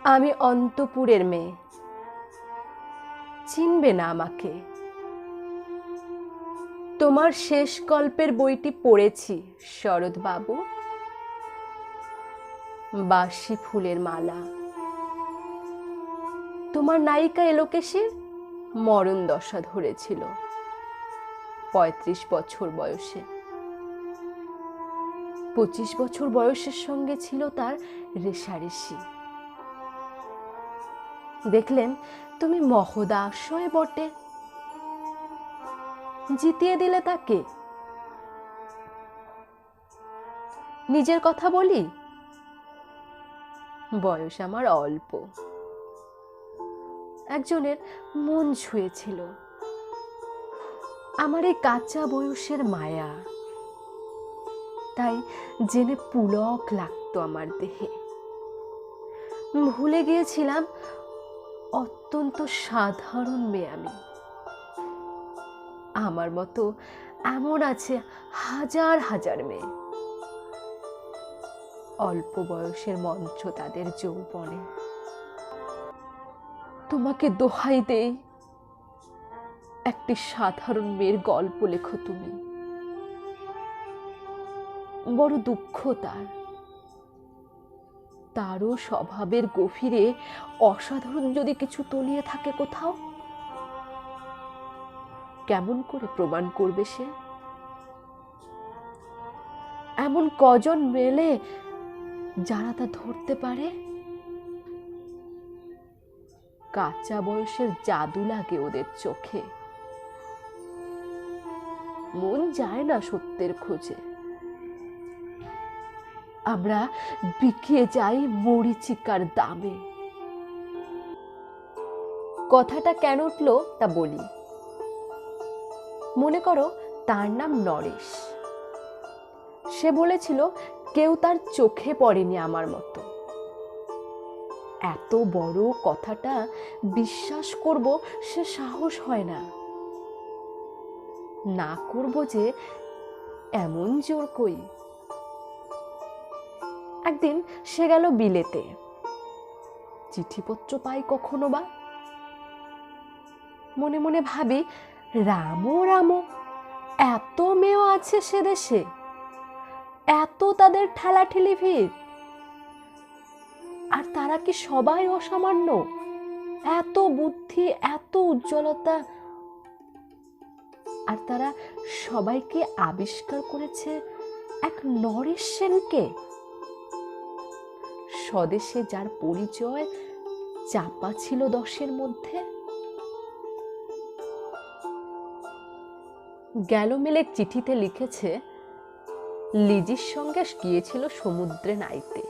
আমি অন্তপুরের মেয়ে, চিনবে না আমাকে। তোমার শেষ গল্পের বইটি পড়েছি শরৎবাবু। বাসি ফুলের মালা। তোমার নায়িকা এলোকেশের মরণ দশা ধরেছিল ৩৫ বছর বয়সে। ২৫ বছর বয়সের সঙ্গে ছিল তার রেষারেষি। দেখলেন তুমি মহোদাশয় বটে, জিতিয়ে দিলে তাকে। নিজের কথা বলি, বয়স আমার অল্প। একজনের মন ছুঁয়েছিল আমার এই কাঁচা বয়সের মায়া, তাই জেনে পুলক লাগতো আমার দেহে। ভুলে গিয়েছিলাম অত্যন্ত সাধারণ মেয়ে আমি। আমার মতো এমন আছে হাজার হাজার মেয়ে। অল্প বয়সের মন্ত্র তাদের যৌবনে। তোমাকে দোহাই দেই, একটি সাধারণ মেয়ের গল্প লেখো তুমি। বড় দুঃখ তারও স্বভাবের গভীরে অসাধারণ যদি কিছু তলিয়ে থাকে কোথাও, কেমন করে প্রমাণ করবে সে? এমন কজন মেলে যারা তা ধরতে পারে? কাঁচা বয়সের জাদু লাগে ওদের চোখে। মন যায় না সত্যের খোঁজে। আমরা বিকিয়ে যাই মরিচিকার দামে। কথাটা কেন উঠলো তা বলি। মনে করো তার নাম নরেশ। সে বলেছিল কেউ তার চোখে পড়েনি আমার মতো। এত বড় কথাটা বিশ্বাস করব সে সাহস হয় না। না করব যে এমন জোর কই। একদিন সে গেল বিলেতে। চিঠিপত্র পাই কখনো বা। মনে মনে ভাবি, রামো রামো, এত মেয়েও আছে সে দেশে, এত তাদের ঠেলাঠেলি ভিড়, আর তারা কি সবাই অসামান্য? এত বুদ্ধি, এত উজ্জ্বলতা, আর তারা সবাইকে আবিষ্কার করেছে এক নরেশ সেনকে। স্বদেশে যার পরিচয় চাপা ছিল 10-এর মধ্যে। গ্যালোমেলের চিঠিতে লিখেছে লিজির সঙ্গে গিয়েছিল সমুদ্রে নাইতে।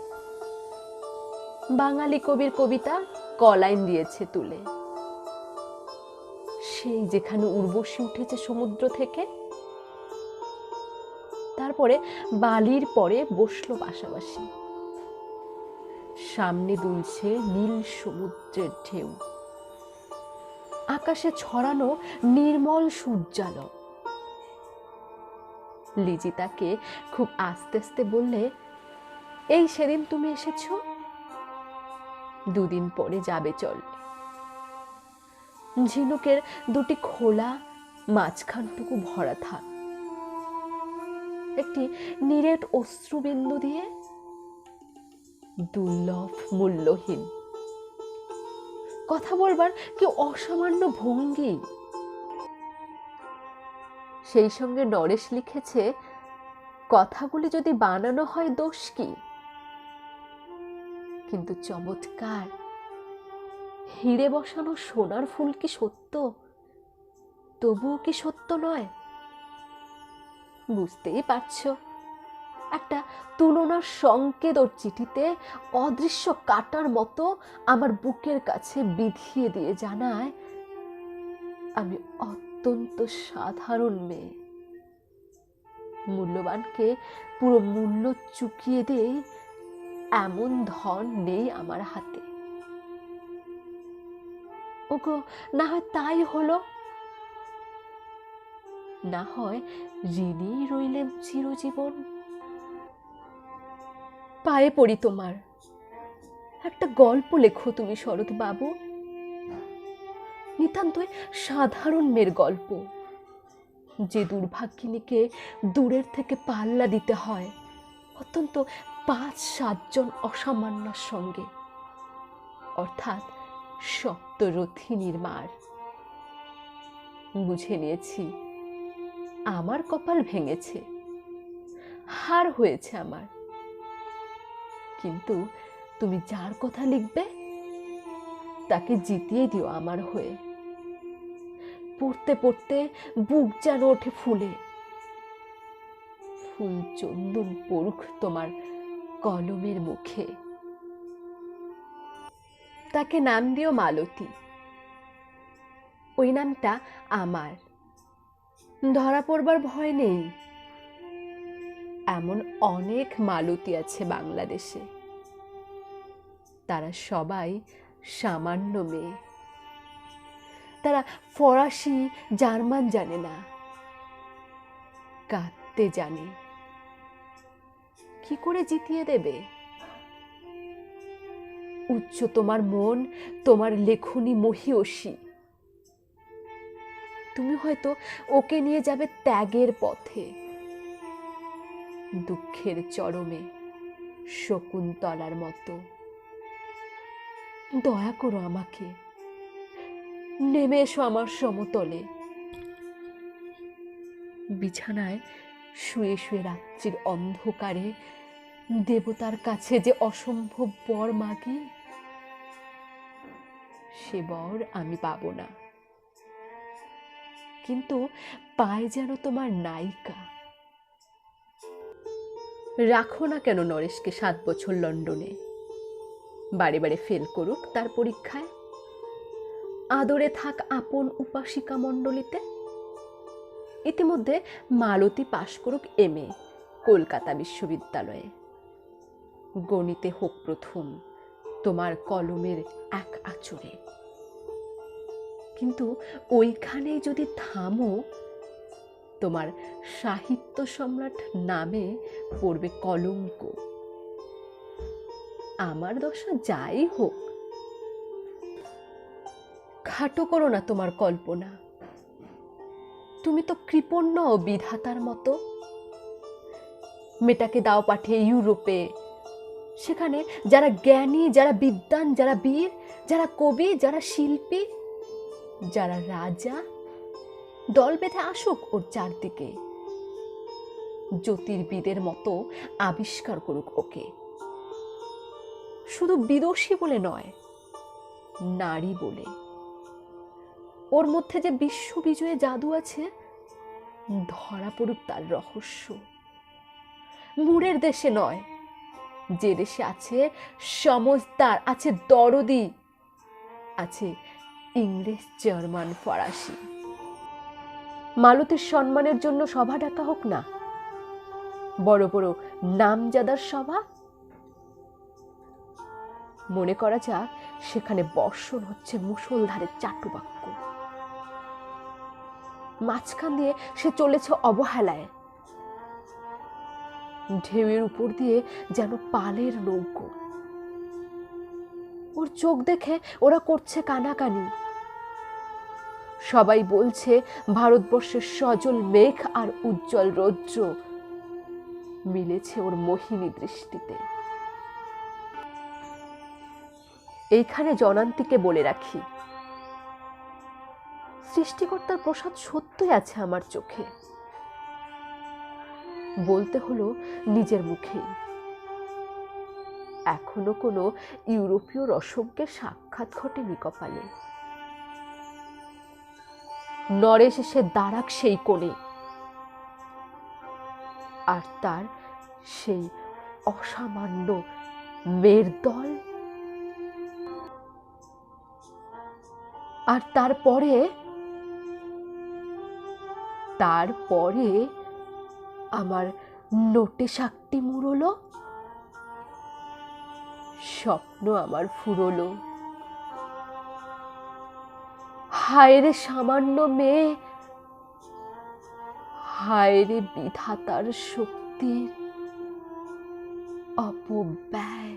বাঙালি কবির কবিতা কলাইন দিয়েছে তুলে। সেই যেখানে উর্বশী উঠেছে সমুদ্র থেকে। তারপরে বালির পরে বসলো পাশাপাশি। সামনে দুলছে নীল সমুদ্রের ঢেউ, আকাশে ছড়ানো নির্মল সূর্যালো। লিজি তাকে খুব আস্তে আস্তে বললে, এই সেদিন তুমি এসেছো, 2 দিন পরে যাবে চল। ঝিনুকের 2টি খোলা, মাঝখানটুকু ভরা থাক। একটি নিরেট অশ্রুবিন্দু দিয়ে, দুর্লভ মূল্যহীন। কথা বলবার কি অসামান্য ভঙ্গি। সেই সঙ্গে নরেশ লিখেছে, কথাগুলি যদি বানানো হয় দোষ কি? কিন্তু চমৎকার হিরে বসানো সোনার ফুল কি সত্য? তবুও কি সত্য নয়? বুঝতেই পারছো, একটা তুলনার সংকেত ওর চিঠিতে অদৃশ্য কাটার মতো আমার বুকের কাছে বিধিয়ে দিয়ে জানায়, আমি অত্যন্ত সাধারণ মেয়ে। মূল্যবানকে পুরো মূল্য চুকিয়ে দেই এমন ধন নেই আমার হাতে। ওগো, না হয় তাই হলো, না হয় ঋণী রইলেম চিরজীবন। পায়ে পড়ি তোমার, একটা গল্প লেখো তুমি শরৎ বাবু, নিতান্তই সাধারণ মেয়ের গল্প, যে দুর্ভাগ্যিনীকে দূরের থেকে পাল্লা দিতে হয় অত্যন্ত ৫-৭ জন অসামান্যার সঙ্গে, অর্থাৎ সপ্তরথিনীর মার। বুঝে নিয়েছি আমার কপাল ভেঙেছে, হার হয়েছে আমার। কিন্তু তুমি যার কথা লিখবে তাকে জিতিয়ে দিও আমার হয়ে। পড়তে পড়তে বুক যেন ওঠে ফুলে, ফুল চন্দন পড়ুক তোমার কলমের মুখে। তাকে নাম দিও মালতী, ওই নামটা আমার, ধরা পড়বার ভয় নেই। এমন অনেক মালতী আছে বাংলাদেশে, তারা সবাই সামান্য মেয়ে। তারা ফরাসি জার্মান জানে না, কাঁদতে জানে। কি করে জিতিয়ে দেবে? উচ্চ তোমার মন, তোমার লেখনী মহীয়সী। তুমি হয়তো ওকে নিয়ে যাবে ত্যাগের পথে, দুঃখের চরমে শকুন্তলার মতো। দয়া করো আমাকে, নেমে এসো আমার সমতলে। বিছানায় শুয়ে শুয়ে রাত্রির অন্ধকারে দেবতার কাছে যে অসম্ভব বর মাগি, সে বর আমি পাবো না, কিন্তু পায় যেন তোমার নায়িকা। রাখো না কেন নরেশকে 7 বছর লন্ডনে, বারে বারে ফেল করুক তার পরীক্ষায়। আদরে থাক আপন উপাসিকা মণ্ডলীতে। ইতিমধ্যে মালতী পাশ করুক MA কলকাতা বিশ্ববিদ্যালয়ে। গণিতে হোক প্রথম তোমার কলমের এক আঁচড়ে। কিন্তু ওইখানেই যদি থামো, তোমার সাহিত্য সম্রাট নামে পড়বে কলঙ্ক। আমার দশা যাই হোক, খাটো করো না তোমার কল্পনা। তুমি তো কৃপণ নও বিধাতার মতো। মেয়েটাকে দাও পাঠিয়ে ইউরোপে, সেখানে যারা জ্ঞানী, যারা বিদ্বান, যারা বীর, যারা কবি, যারা শিল্পী, যারা রাজা, দল বেঁধে আসুক ওর চারদিকে। জ্যোতির্বিদের মতো আবিষ্কার করুক ওকে। শুধু বিদুষী বলে নয়, নারী বলে। ওর মধ্যে যে বিশ্ববিজয়ে জাদু আছে, ধরা পড়ুক তার রহস্য। মুরের দেশে নয়, যে দেশে আছে সমজদার, আছে দরদি, আছে ইংরেজ, জার্মান, ফরাসি। মালতীর সম্মানের জন্য সভা ডাকা হোক না, বড় বড় নামজাদার সভা। মনে করা যাক সেখানে বর্ষণ হচ্ছে মুষলধারের চাটুবাক্য। মাঝখান দিয়ে সে চলেছে অবহেলায়, ঢেউয়ের উপর দিয়ে যেন পালের নৌকো। ওর চোখ দেখে ওরা করছে কানাকানি। সবাই বলছে ভারতবর্ষের সজল মেঘ আর উজ্জ্বল রৌদ্র মিলেছে ওর মোহিনী দৃষ্টিতে। এইখানে জনান্তিকে বলে রাখি, সৃষ্টিকর্তার প্রসাদ সত্যই আছে আমার চোখে। বলতে হলো নিজের মুখেই। এখনো কোনো ইউরোপীয় রসজ্ঞের সাক্ষাৎ ঘটেনি কপালে। নরেশ এসে দাঁড়াক সেই কোণে, আর তার সেই অসামান্য মেয়ের দল। আর তারপরে আমার নোটে শাকটি মুড়লো, স্বপ্ন আমার ফুরলো। হায় রে সামান্য মেয়ে, হায় রে বিধাতার শক্তির অপব্যয়।